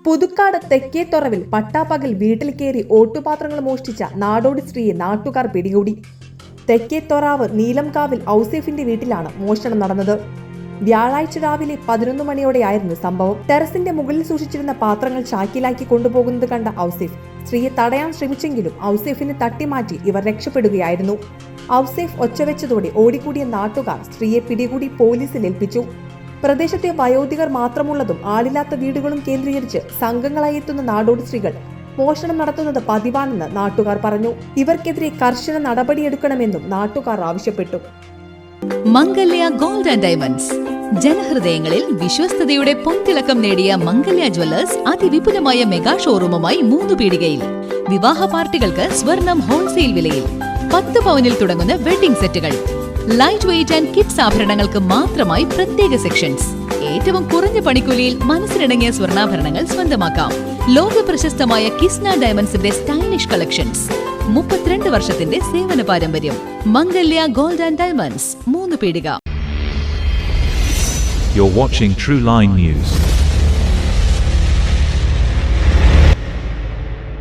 പുതുക്കാട് തെക്കേത്തൊറവിൽ പട്ടാപ്പകൽ വീട്ടിൽ കയറി ഓട്ടുപാത്രങ്ങൾ മോഷ്ടിച്ച നാടോടി സ്ത്രീയെ നാട്ടുകാർ പിടികൂടി. തെക്കേത്തൊറാവ് നീലംകാവിൽ ഔസേഫിന്റെ വീട്ടിലാണ് മോഷണം നടന്നത്. വ്യാഴാഴ്ച രാവിലെ 11 മണിയോടെയായിരുന്നു സംഭവം. ടെറസിന്റെ മുകളിൽ സൂക്ഷിച്ചിരുന്ന പാത്രങ്ങൾ ചാക്കിലാക്കി കൊണ്ടുപോകുന്നത് കണ്ട ഔസേഫ് സ്ത്രീയെ തടയാൻ ശ്രമിച്ചെങ്കിലും ഔസേഫിനെ തട്ടിമാറ്റി ഇവർ രക്ഷപ്പെടുകയായിരുന്നു. ഔസേഫ് ഒച്ചവെച്ചതോടെ ഓടിക്കൂടിയ നാട്ടുകാർ സ്ത്രീയെ പിടികൂടി പോലീസിൽ ഏൽപ്പിച്ചു. പ്രദേശത്തെ വയോധികർ മാത്രമുള്ളതും ആളില്ലാത്ത വീടുകളും കേന്ദ്രീകരിച്ച് സംഘങ്ങളായി എത്തുന്ന നാടോടി സ്ത്രീകൾ മോഷണം നടത്തുന്നത് പതിവാണെന്ന് നാട്ടുകാർ പറഞ്ഞു. ഇവർക്കെതിരെ കർശന നടപടിയെടുക്കണമെന്നും നാട്ടുകാർ ആവശ്യപ്പെട്ടു. മംഗല്യ ഗോൾഡ് ആൻഡ് ഡയമണ്ട്സ് ജനഹൃദയങ്ങളിൽ വിശ്വസ്തയുടെ പൊൻതിളക്കം നേടിയ മംഗല്യ ജ്വല്ലേഴ്സ് അതിവിപുലമായ മെഗാ ഷോറൂമുമായി 3 പീടികയിൽ. വിവാഹ പാർട്ടികൾക്ക് സ്വർണം ഹോൾസെയിൽ വിലയിൽ 10 പവനിൽ തുടങ്ങുന്ന വെഡിംഗ് സെറ്റുകൾ, ലൈറ്റ് വെയ്റ്റ് ആൻഡ് കിഡ്സ് ആഭരണങ്ങൾക്ക് മാത്രമായി പ്രത്യേക സെക്ഷൻസ്. ഏറ്റവും കുറഞ്ഞ പണിക്കൂലിയിൽ മനസ്സിനിണങ്ങിയ സ്വർണ്ണാഭരണങ്ങൾ സ്വന്തമാക്കാം. ലോക പ്രശസ്തമായ കിസ്ന ഡയമണ്ട്സിന്റെ സ്റ്റൈലിഷ് കളക്ഷൻസ്. 32 വർഷത്തിന്റെ സേവന പാരമ്പര്യം. മംഗല്യ ഗോൾഡ് ആൻഡ് ഡയമണ്ട്സ്, 3 പീടിക. You're watching True Line News.